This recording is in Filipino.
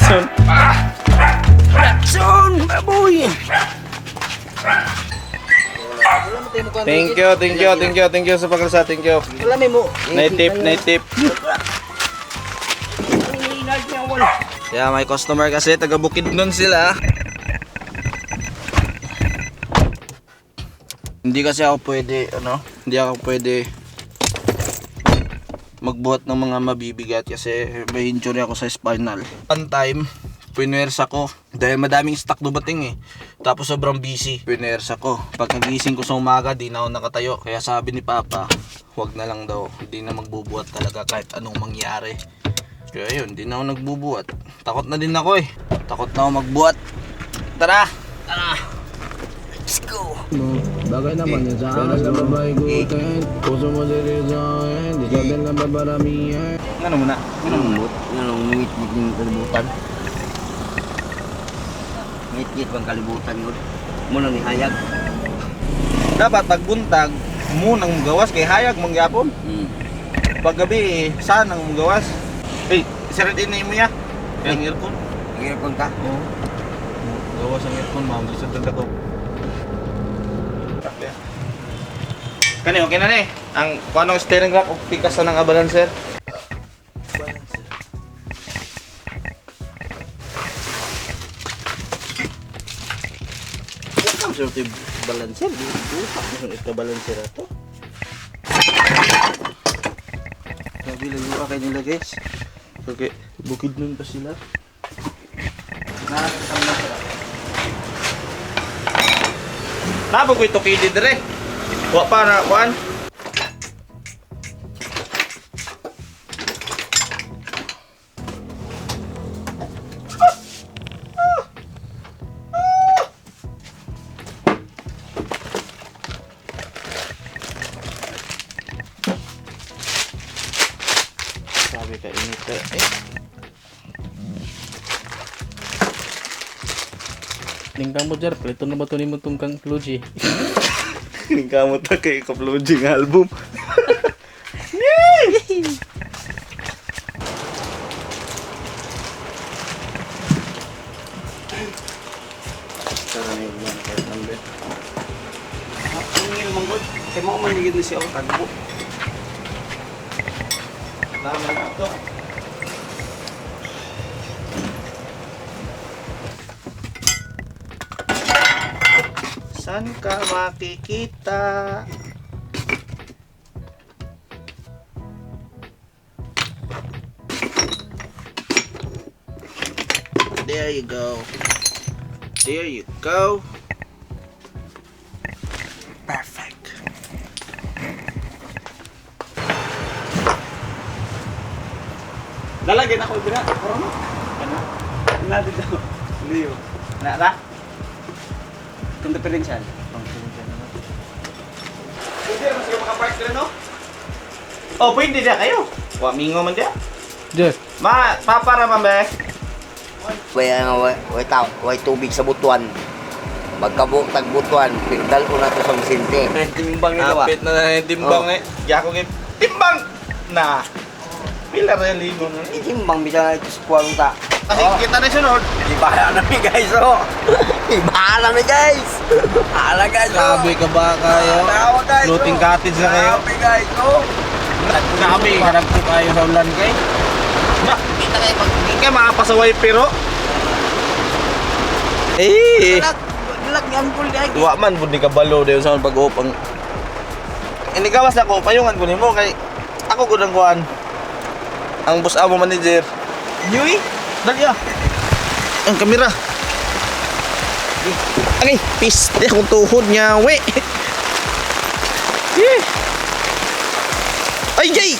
Ratson. Ratson, baboy. Thank you sa pagkasa. Thank you. Wala may mo. Naitip. Kaya may customer kasi taga Bukidnon sila. Hindi kasi ako pwede, hindi ako pwede magbuhat ng mga mabibigat kasi may injury ako sa spinal. One time, pinuwersa ko dahil madaming stock dumating eh. Tapos sobrang busy, pinuwersa ko. Pag nagising ko sa umaga, di na ako nakatayo. Kaya sabi ni Papa, wag na lang daw, hindi na magbubuhat talaga kahit anong mangyari. Kaya yun, di na ako nagbubuhat. Takot na din ako eh. Takot na ako magbuhat. Tara! Let's go! Bagay naman yan sa akin na babae gutin. Puso mo sirisahin, di ka din lang babaramihan. Ano muna? Anong ngit-ngit yung kalibutan? Ngit-ngit bang kalibutan yun? Muna ni hayag. Dapat pagbuntag, munang magawas kay hayag mangyapon. Paggabi, saan ang magawas? Isarit in mo ya. Yung earphone. Nag-aircon ka? Oo. Gawas ang earphone, ma'am. Gusto talaga ko. Kani, okay na ni. Ang kung anong steering rack o pikas na ng balancer. Ang sorte balancer, ito balancer ato. Sabi lang yung akay nila guys. Okay, Bukidnon pa sila. Nakakasama na sila. Nabo ko ito kili dire. Wa pa na kuan. Sabi ka init ka Tingkang mo jar, plito na ba ito ni mo itong kang Kluji? Kamot na kay uploading album. Tara na yung one card number. Ang manggod. Kaya mo manigid na siya ako tagbo. Naman ito. Saan ka makikita? There you go. There you go. Perfect. Lalagyan ako dira. Ano? Nadi daw. Leo. Nara? Itong differential. Pwede mas kayo makapark dira no? Oh, pwede dira kayo. Wa mingo man dira. Jeff, Papara mambe. Way tubig sa butuan. Magkabuk tagbutuan, pigdal ko na to sa masinte. Timbang nito ba? Kapit na timbang eh. Yako kay timbang na. Pila ra ligo na. Timbang bisa ito sa puwang ta. Kasi kita na sunod. Ibahala na mi guys, oh. Ibahala na guys. Hala guys, oh. Grabe ka ba kayo? Tawa guys. Floating cottage na kayo. Grabe guys, oh. Grabe, harap ko kayo sa ulan kay. Na, kita kayo pag hindi kayo makapasaway pero. Lagyan ko guys. Wa man pud ni kabalo dayon sa pag-upang. Ini gawas na ko payungan ko nimo kay ako gud ang kuan. Ang boss amo manager. Yui, dali ah. Ang kamera. Okay, peace. Akong tuhod niya, we. Ay, Jay!